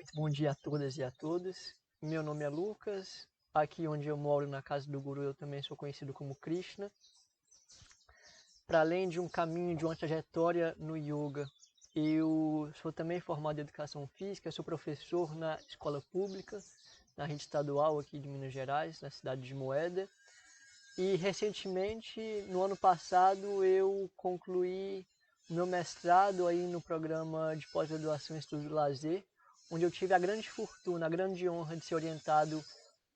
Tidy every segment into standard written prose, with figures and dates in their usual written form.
Muito bom dia a todas e a todos. Meu nome é Lucas. Aqui onde eu moro, na casa do Guru, eu também sou conhecido como Krishna. Para além de um caminho, de uma trajetória no yoga, eu sou também formado em educação física, sou professor na escola pública, na rede estadual aqui de Minas Gerais, na cidade de Moeda. E recentemente, no ano passado, eu concluí meu mestrado aí no programa de pós-graduação em Estudos do Lazer, onde eu tive a grande fortuna, a grande honra de ser orientado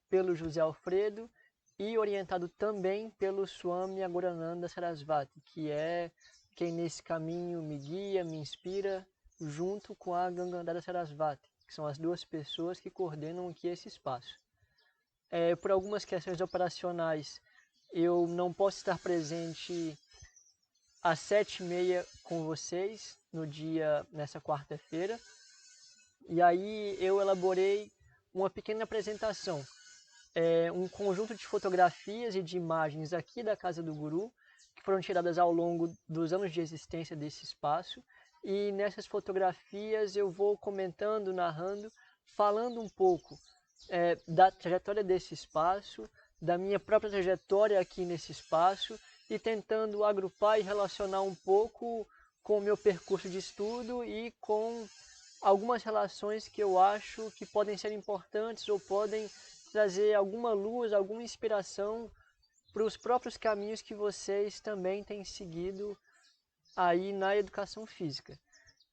pelo José Alfredo e orientado também pelo Swami Agurananda Sarasvati, que é quem nesse caminho me guia, me inspira, junto com a Gangadhara Sarasvati, que são as duas pessoas que coordenam aqui esse espaço. Por algumas questões operacionais, eu não posso estar presente às 7h30 com vocês nessa quarta-feira. E aí eu elaborei uma pequena apresentação, um conjunto de fotografias e de imagens aqui da Casa do Guru, que foram tiradas ao longo dos anos de existência desse espaço. E nessas fotografias eu vou comentando, narrando, falando um pouco da trajetória desse espaço, da minha própria trajetória aqui nesse espaço e tentando agrupar e relacionar um pouco com o meu percurso de estudo e com algumas relações que eu acho que podem ser importantes ou podem trazer alguma luz, alguma inspiração para os próprios caminhos que vocês também têm seguido aí na educação física.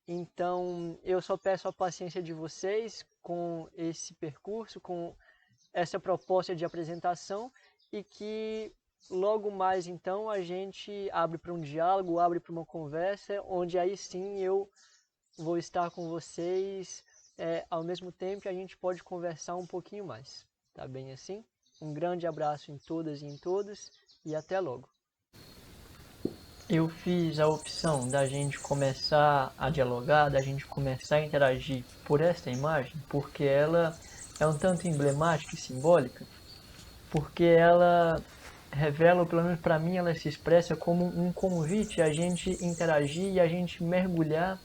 Então, eu só peço a paciência de vocês com esse percurso, com essa proposta de apresentação e que logo mais então a gente abre para um diálogo, abre para uma conversa, onde aí sim eu vou estar com vocês ao mesmo tempo que a gente pode conversar um pouquinho mais. Tá bem assim? Um grande abraço em todas e em todos e até logo. Eu fiz a opção da gente começar a dialogar, da gente começar a interagir por esta imagem, porque ela é um tanto emblemática e simbólica, porque ela revela, ou pelo menos para mim, ela se expressa como um convite a gente interagir e a gente mergulhar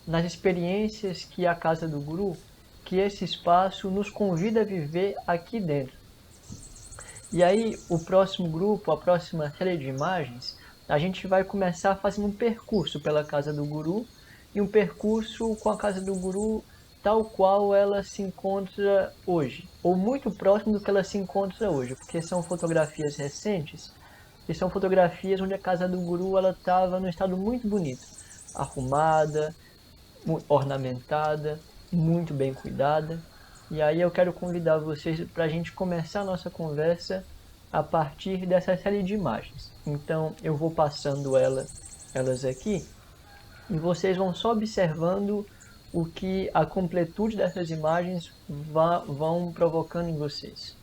nas experiências que a Casa do Guru, que esse espaço nos convida a viver aqui dentro. E aí, o próximo grupo, a próxima série de imagens, a gente vai começar fazendo um percurso pela Casa do Guru, e um percurso com a Casa do Guru tal qual ela se encontra hoje, ou muito próximo do que ela se encontra hoje, porque são fotografias recentes, e são fotografias onde a Casa do Guru estava num estado muito bonito, arrumada, ornamentada, muito bem cuidada. E aí eu quero convidar vocês para a gente começar a nossa conversa a partir dessa série de imagens. Então eu vou passando elas aqui e vocês vão só observando o que a completude dessas imagens vão provocando em vocês.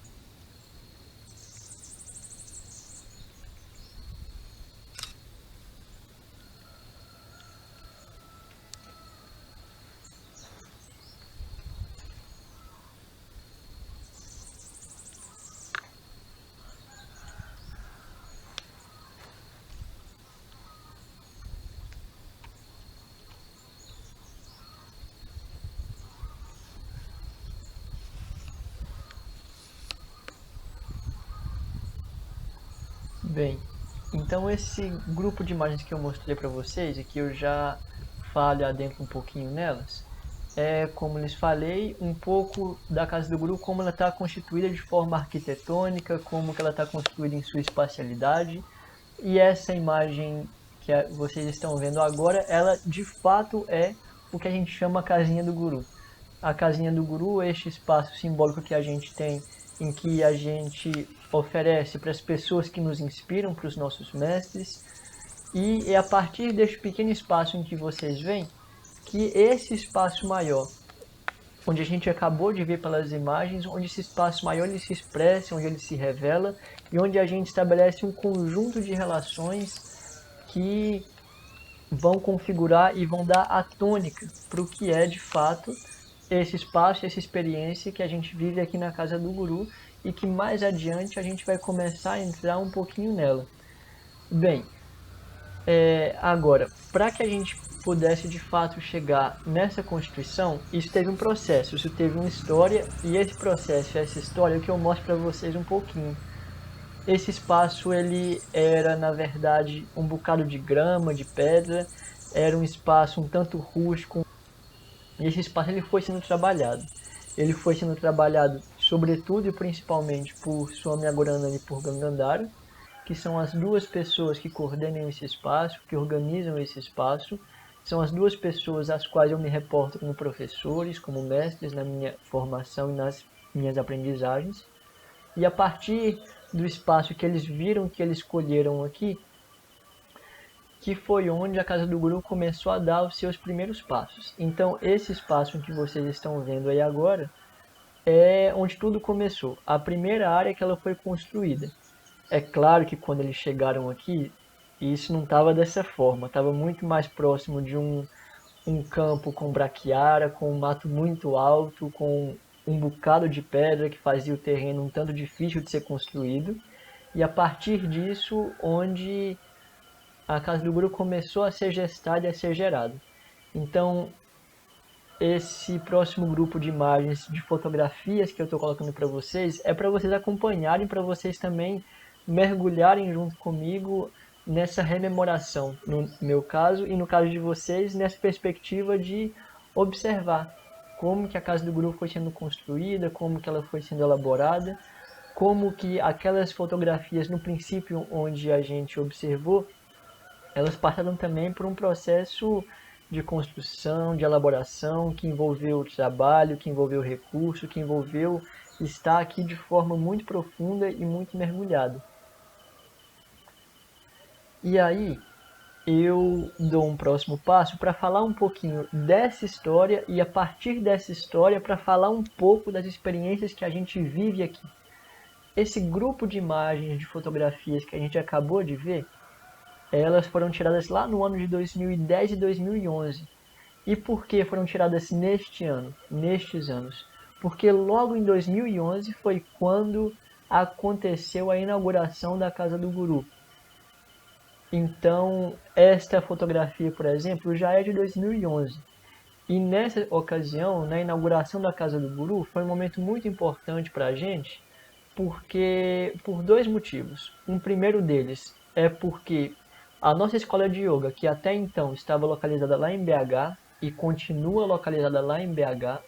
Bem, então esse grupo de imagens que eu mostrei para vocês e que eu já falo adentro um pouquinho nelas, como lhes falei, um pouco da Casa do Guru, como ela está constituída de forma arquitetônica, como que ela está constituída em sua espacialidade. E essa imagem que vocês estão vendo agora, ela de fato é o que a gente chama a Casinha do Guru. A Casinha do Guru é este espaço simbólico que a gente tem, em que a gente oferece para as pessoas que nos inspiram, para os nossos mestres, e é a partir deste pequeno espaço em que vocês veem que esse espaço maior, onde a gente acabou de ver pelas imagens, onde esse espaço maior ele se expressa, onde ele se revela e onde a gente estabelece um conjunto de relações que vão configurar e vão dar a tônica para o que é de fato esse espaço, essa experiência que a gente vive aqui na Casa do Guru e que mais adiante a gente vai começar a entrar um pouquinho nela. Bem, Agora, para que a gente pudesse de fato chegar nessa Constituição, isso teve um processo, isso teve uma história, e esse processo, essa história é o que eu mostro para vocês um pouquinho. Esse espaço ele era, na verdade, um bocado de grama, de pedra, era um espaço um tanto rústico, e esse espaço ele foi sendo trabalhado. Ele foi sendo trabalhado sobretudo e principalmente por Swami Agorananda e por Gangandhara, que são as duas pessoas que coordenam esse espaço, que organizam esse espaço. São as duas pessoas às quais eu me reporto como professores, como mestres na minha formação e nas minhas aprendizagens. E a partir do espaço que eles viram, que eles escolheram aqui, que foi onde a Casa do Guru começou a dar os seus primeiros passos. Então, esse espaço que vocês estão vendo aí agora é onde tudo começou. A primeira área que ela foi construída. É claro que quando eles chegaram aqui, isso não estava dessa forma, estava muito mais próximo de um campo com braquiara, com um mato muito alto, com um bocado de pedra que fazia o terreno um tanto difícil de ser construído. E a partir disso, onde a Casa do Guru começou a ser gestada e a ser gerada. Então, esse próximo grupo de imagens, de fotografias que eu estou colocando para vocês, é para vocês acompanharem, para vocês também mergulharem junto comigo nessa rememoração, no meu caso e no caso de vocês, nessa perspectiva de observar como que a Casa do Guru foi sendo construída, como que ela foi sendo elaborada, como que aquelas fotografias no princípio onde a gente observou, elas passaram também por um processo de construção, de elaboração, que envolveu trabalho, que envolveu recurso, que envolveu estar aqui de forma muito profunda e muito mergulhada. E aí, eu dou um próximo passo para falar um pouquinho dessa história e a partir dessa história para falar um pouco das experiências que a gente vive aqui. Esse grupo de imagens, de fotografias que a gente acabou de ver, elas foram tiradas lá no ano de 2010 e 2011. E por que foram tiradas neste ano, nestes anos? Porque logo em 2011 foi quando aconteceu a inauguração da Casa do Guru. Então, esta fotografia, por exemplo, já é de 2011. E nessa ocasião, na inauguração da Casa do Guru, foi um momento muito importante para a gente, porque por dois motivos. Um primeiro deles é porque a nossa escola de yoga, que até então estava localizada lá em BH e continua localizada lá em BH,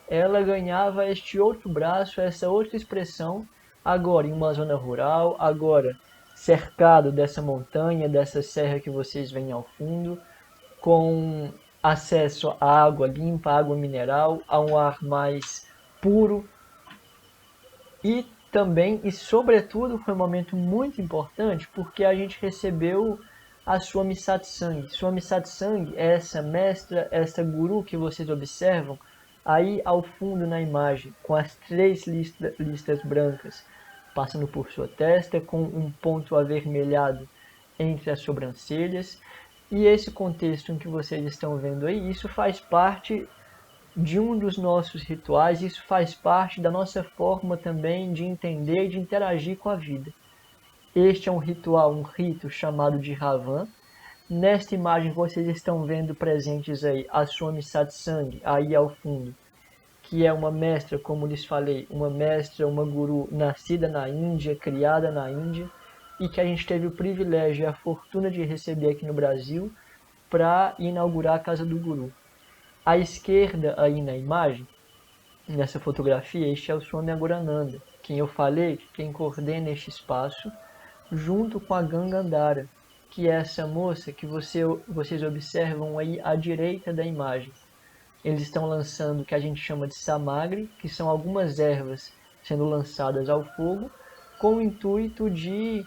ela ganhava este outro braço, essa outra expressão, agora em uma zona rural, agora cercado dessa montanha, dessa serra que vocês veem ao fundo, com acesso à água limpa, água mineral, a um ar mais puro e também e sobretudo foi um momento muito importante porque a gente recebeu a Swami Satsang. Swami Satsang é essa mestra, essa guru que vocês observam aí ao fundo na imagem, com as três listas brancas passando por sua testa, com um ponto avermelhado entre as sobrancelhas. E esse contexto em que vocês estão vendo aí, isso faz parte de um dos nossos rituais, isso faz parte da nossa forma também de entender e de interagir com a vida. Este é um ritual, um rito chamado de Ravan. Nesta imagem vocês estão vendo presentes aí a Swami Satsang, aí ao fundo, que é uma mestra, como lhes falei, uma mestra, uma guru nascida na Índia, criada na Índia, e que a gente teve o privilégio e a fortuna de receber aqui no Brasil para inaugurar a Casa do Guru. À esquerda aí na imagem, nessa fotografia, este é o Swami Agorananda, quem eu falei, quem coordena este espaço, junto com a Gangandhara, que é essa moça que vocês observam aí à direita da imagem. Eles estão lançando o que a gente chama de samagri, que são algumas ervas sendo lançadas ao fogo, com o intuito de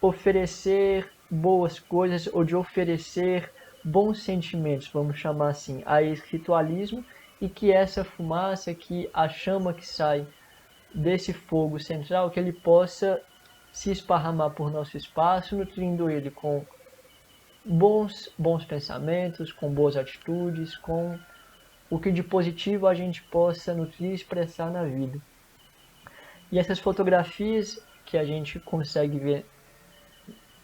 oferecer boas coisas ou de oferecer bons sentimentos, vamos chamar assim, a esse ritualismo, e que essa fumaça, que a chama que sai desse fogo central, que ele possa se esparramar por nosso espaço, nutrindo ele com bons pensamentos, com boas atitudes, com o que de positivo a gente possa nutrir e expressar na vida. E essas fotografias que a gente consegue ver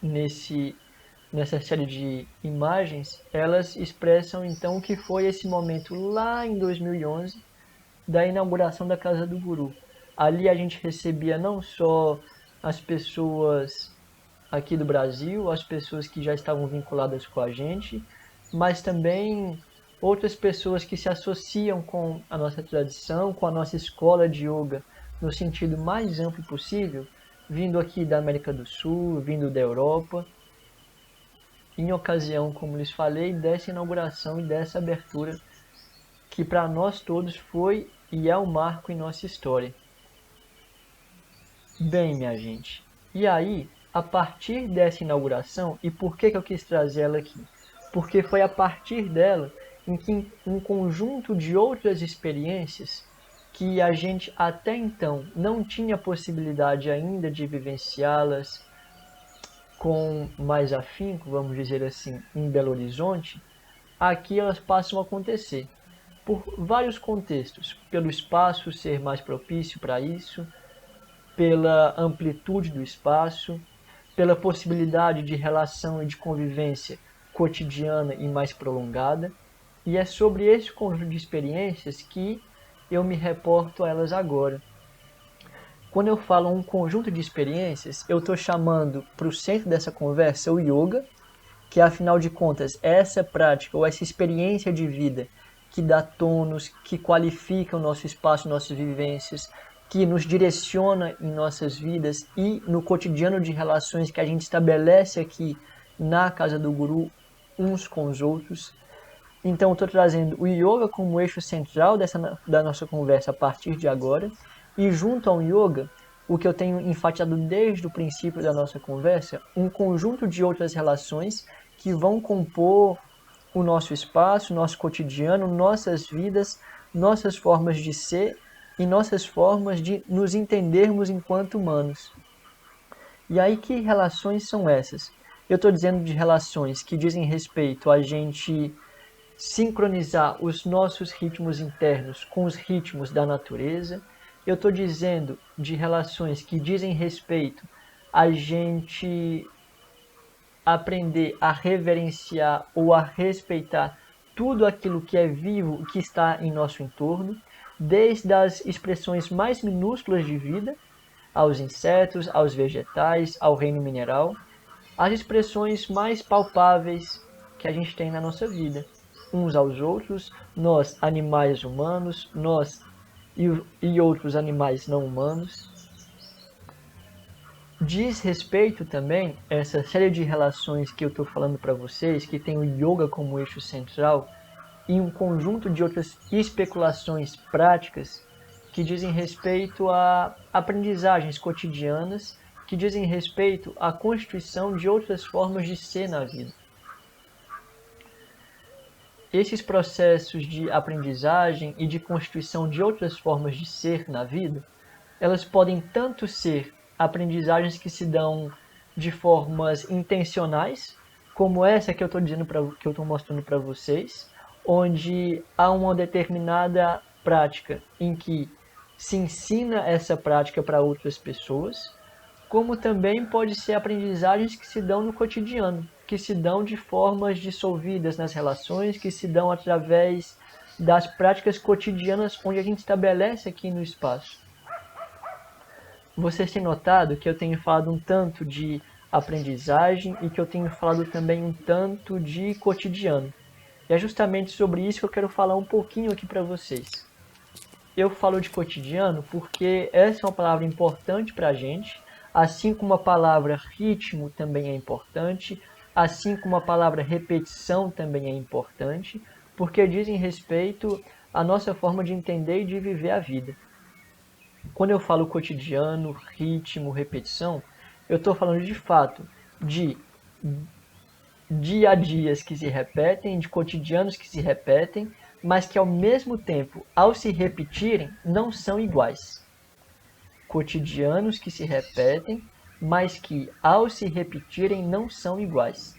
nesse nessa série de imagens, elas expressam então o que foi esse momento lá em 2011 da inauguração da Casa do Guru. Ali a gente recebia não só as pessoas aqui do Brasil, as pessoas que já estavam vinculadas com a gente, mas também outras pessoas que se associam com a nossa tradição, com a nossa escola de yoga, no sentido mais amplo possível, vindo aqui da América do Sul, vindo da Europa, em ocasião, como lhes falei, dessa inauguração e dessa abertura, que para nós todos foi e é um marco em nossa história. Bem, minha gente, e aí, a partir dessa inauguração, e por que eu quis trazer ela aqui? Porque foi a partir dela em que um conjunto de outras experiências que a gente até então não tinha possibilidade ainda de vivenciá-las com mais afinco, vamos dizer assim, em Belo Horizonte, aqui elas passam a acontecer. Por vários contextos, pelo espaço ser mais propício para isso, pela amplitude do espaço, pela possibilidade de relação e de convivência cotidiana e mais prolongada. E é sobre esse conjunto de experiências que eu me reporto a elas agora. Quando eu falo um conjunto de experiências, eu estou chamando para o centro dessa conversa o yoga, que afinal de contas é essa prática ou essa experiência de vida que dá tônus, que qualifica o nosso espaço, nossas vivências, que nos direciona em nossas vidas e no cotidiano de relações que a gente estabelece aqui na Casa do Guru uns com os outros. Então eu estou trazendo o yoga como eixo central da nossa conversa a partir de agora, e junto ao yoga, o que eu tenho enfatizado desde o princípio da nossa conversa, um conjunto de outras relações que vão compor o nosso espaço, nosso cotidiano, nossas vidas, nossas formas de ser e nossas formas de nos entendermos enquanto humanos. E aí, que relações são essas? Eu estou dizendo de relações que dizem respeito a gente sincronizar os nossos ritmos internos com os ritmos da natureza. Eu estou dizendo de relações que dizem respeito a gente aprender a reverenciar ou a respeitar tudo aquilo que é vivo, que está em nosso entorno, desde as expressões mais minúsculas de vida, aos insetos, aos vegetais, ao reino mineral, as expressões mais palpáveis que a gente tem na nossa vida, uns aos outros, nós animais humanos, nós e outros animais não humanos. Diz respeito também a essa série de relações que eu estou falando para vocês, que tem o yoga como eixo central, e um conjunto de outras especulações práticas que dizem respeito a aprendizagens cotidianas, que dizem respeito à constituição de outras formas de ser na vida. Esses processos de aprendizagem e de constituição de outras formas de ser na vida, elas podem tanto ser aprendizagens que se dão de formas intencionais, como essa que eu estou dizendo que eu estou mostrando para vocês, onde há uma determinada prática em que se ensina essa prática para outras pessoas, como também pode ser aprendizagens que se dão no cotidiano, que se dão de formas dissolvidas nas relações, que se dão através das práticas cotidianas onde a gente estabelece aqui no espaço. Vocês têm notado que eu tenho falado um tanto de aprendizagem e que eu tenho falado também um tanto de cotidiano. E é justamente sobre isso que eu quero falar um pouquinho aqui para vocês. Eu falo de cotidiano porque essa é uma palavra importante para a gente, assim como a palavra ritmo também é importante, assim como a palavra repetição também é importante, porque dizem respeito à nossa forma de entender e de viver a vida. Quando eu falo cotidiano, ritmo, repetição, eu estou falando de fato de dia a dias que se repetem, de cotidianos que se repetem, mas que ao mesmo tempo, ao se repetirem, não são iguais. Cotidianos que se repetem, mas que ao se repetirem não são iguais.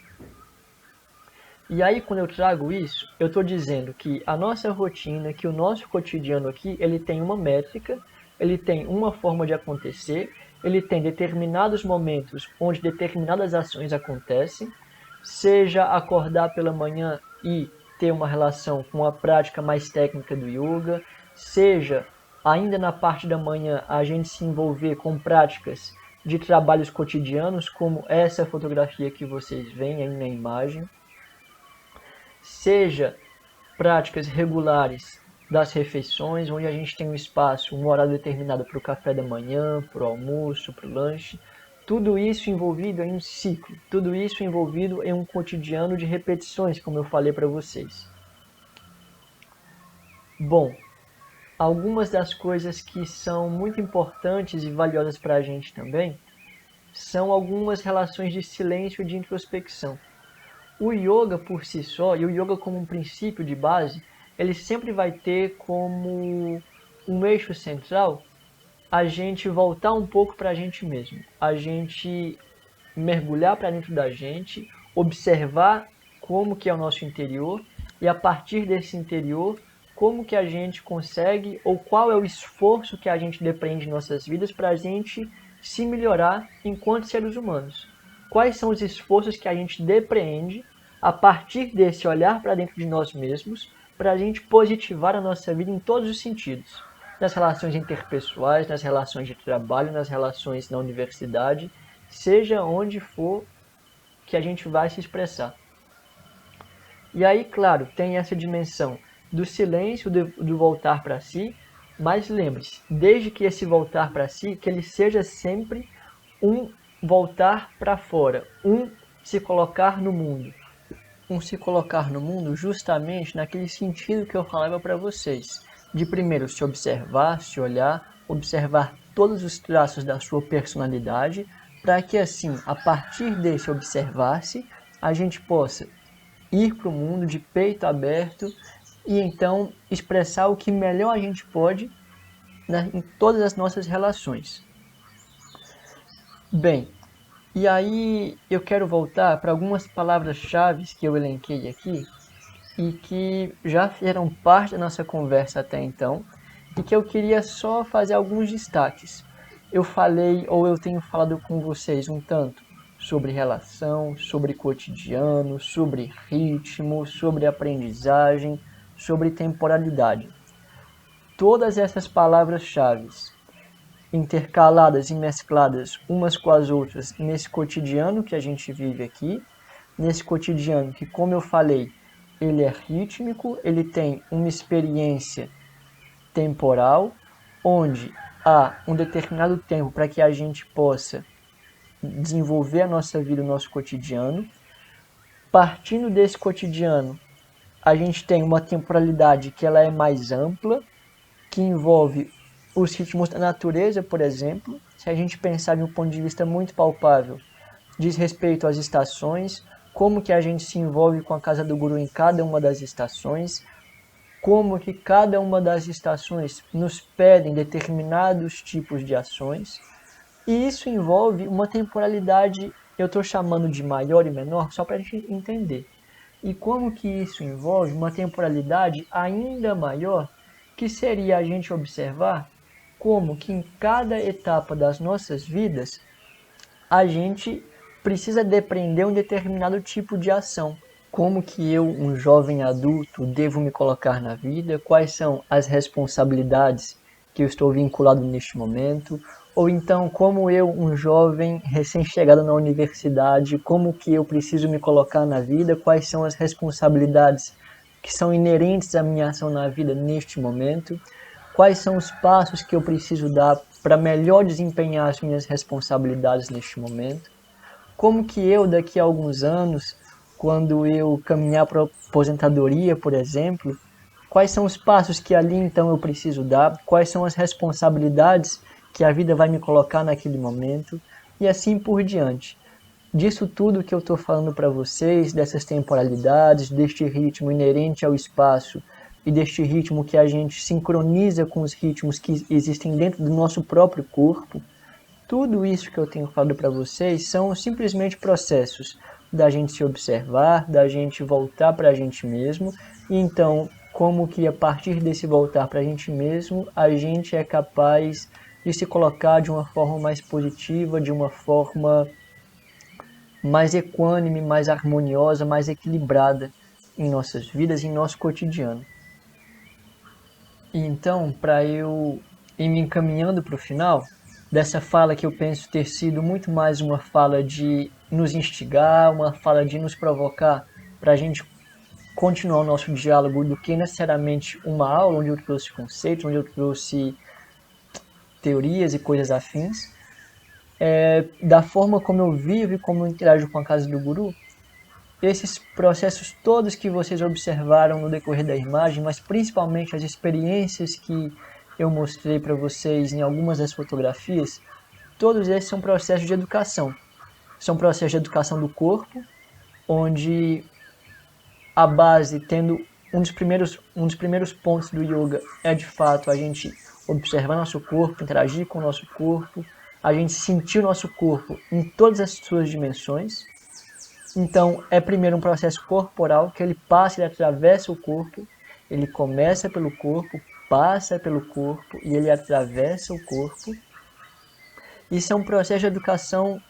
E aí, quando eu trago isso, eu estou dizendo que a nossa rotina, que o nosso cotidiano aqui, ele tem uma métrica, ele tem uma forma de acontecer, ele tem determinados momentos onde determinadas ações acontecem, seja acordar pela manhã e ter uma relação com a prática mais técnica do yoga, seja ainda na parte da manhã a gente se envolver com práticas de trabalhos cotidianos, como essa fotografia que vocês veem aí na imagem, seja práticas regulares das refeições, onde a gente tem um espaço, um horário determinado para o café da manhã, para o almoço, para o lanche, tudo isso envolvido em um ciclo, tudo isso envolvido em um cotidiano de repetições, como eu falei para vocês. Bom, algumas das coisas que são muito importantes e valiosas para a gente também são algumas relações de silêncio e de introspecção. O yoga por si só, e o yoga como um princípio de base, ele sempre vai ter como um eixo central a gente voltar um pouco para a gente mesmo, a gente mergulhar para dentro da gente, observar como que é o nosso interior e a partir desse interior, como que a gente consegue ou qual é o esforço que a gente depende em nossas vidas para a gente se melhorar enquanto seres humanos. Quais são os esforços que a gente depreende a partir desse olhar para dentro de nós mesmos para a gente positivar a nossa vida em todos os sentidos. Nas relações interpessoais, nas relações de trabalho, nas relações na universidade, seja onde for que a gente vai se expressar. E aí, claro, tem essa dimensão do silêncio, do voltar para si, mas lembre-se, desde que esse voltar para si, que ele seja sempre um voltar para fora, um se colocar no mundo. Um se colocar no mundo justamente naquele sentido que eu falava para vocês, de primeiro se observar, se olhar, observar todos os traços da sua personalidade, para que assim, a partir desse observar-se, a gente possa ir para o mundo de peito aberto e então expressar o que melhor a gente pode, né, em todas as nossas relações. Bem, e aí eu quero voltar para algumas palavras-chave que eu elenquei aqui e que já fizeram parte da nossa conversa até então e que eu queria só fazer alguns destaques. Eu falei ou eu tenho falado com vocês um tanto sobre relação, sobre cotidiano, sobre ritmo, sobre aprendizagem, sobre temporalidade. Todas essas palavras-chave intercaladas e mescladas umas com as outras nesse cotidiano que a gente vive aqui, nesse cotidiano que, como eu falei, ele é rítmico, ele tem uma experiência temporal, onde há um determinado tempo para que a gente possa desenvolver a nossa vida, o nosso cotidiano. Partindo desse cotidiano, a gente tem uma temporalidade que ela é mais ampla, que envolve os ritmos da natureza, por exemplo. Se a gente pensar de um ponto de vista muito palpável, diz respeito às estações, como que a gente se envolve com a casa do guru em cada uma das estações, como que cada uma das estações nos pedem determinados tipos de ações, e isso envolve uma temporalidade, eu estou chamando de maior e menor, só para a gente entender. E como que isso envolve uma temporalidade ainda maior, que seria a gente observar como que em cada etapa das nossas vidas, a gente precisa depreender um determinado tipo de ação. Como que eu, um jovem adulto, devo me colocar na vida? Quais são as responsabilidades que eu estou vinculado neste momento? Ou então, como eu, um jovem recém-chegado na universidade, como que eu preciso me colocar na vida? Quais são as responsabilidades que são inerentes à minha ação na vida neste momento? Quais são os passos que eu preciso dar para melhor desempenhar as minhas responsabilidades neste momento? Como que eu, daqui a alguns anos, quando eu caminhar para a aposentadoria, por exemplo, quais são os passos que ali então eu preciso dar? Quais são as responsabilidades que a vida vai me colocar naquele momento? E assim por diante. Disso tudo que eu estou falando para vocês, dessas temporalidades, deste ritmo inerente ao espaço e deste ritmo que a gente sincroniza com os ritmos que existem dentro do nosso próprio corpo, tudo isso que eu tenho falado para vocês são simplesmente processos da gente se observar, da gente voltar para a gente mesmo, e então como que a partir desse voltar para a gente mesmo, a gente é capaz de se colocar de uma forma mais positiva, de uma forma mais equânime, mais harmoniosa, mais equilibrada em nossas vidas, em nosso cotidiano. E então, para eu ir me encaminhando para o final, dessa fala que eu penso ter sido muito mais uma fala de nos instigar, uma fala de nos provocar para a gente continuar o nosso diálogo, do que necessariamente uma aula onde eu trouxe conceitos, onde eu trouxe teorias e coisas afins, da forma como eu vivo e como eu interajo com a casa do guru, esses processos todos que vocês observaram no decorrer da imagem, mas principalmente as experiências que eu mostrei para vocês em algumas das fotografias, todos esses são processos de educação. São processos de educação do corpo, onde a base, tendo um dos primeiros pontos do yoga é de fato a gente observar nosso corpo, interagir com o nosso corpo, a gente sentir o nosso corpo em todas as suas dimensões. Então, é primeiro um processo corporal, que ele passa, ele atravessa o corpo, ele começa pelo corpo, passa pelo corpo e ele atravessa o corpo. Isso é um processo de educação,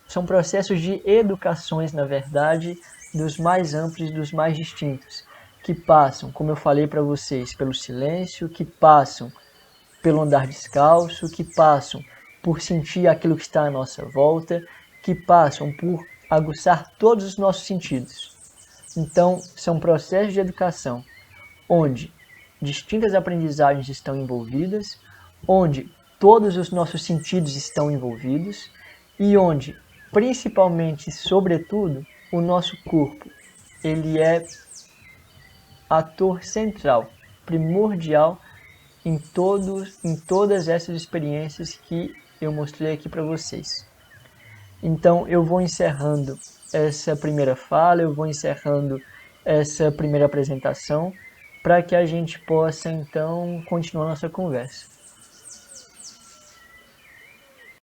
são processos de educações, na verdade, dos mais amplos, dos mais distintos, que passam, como eu falei para vocês, pelo silêncio, que passam pelo andar descalço, que passam por sentir aquilo que está à nossa volta, que passam por aguçar todos os nossos sentidos. Então, são processos de educação onde distintas aprendizagens estão envolvidas, onde todos os nossos sentidos estão envolvidos e onde, principalmente, sobretudo, o nosso corpo, ele é ator central, primordial em todas essas experiências que eu mostrei aqui para vocês. Então eu vou encerrando essa primeira fala, eu vou encerrando essa primeira apresentação, para que a gente possa então continuar nossa conversa.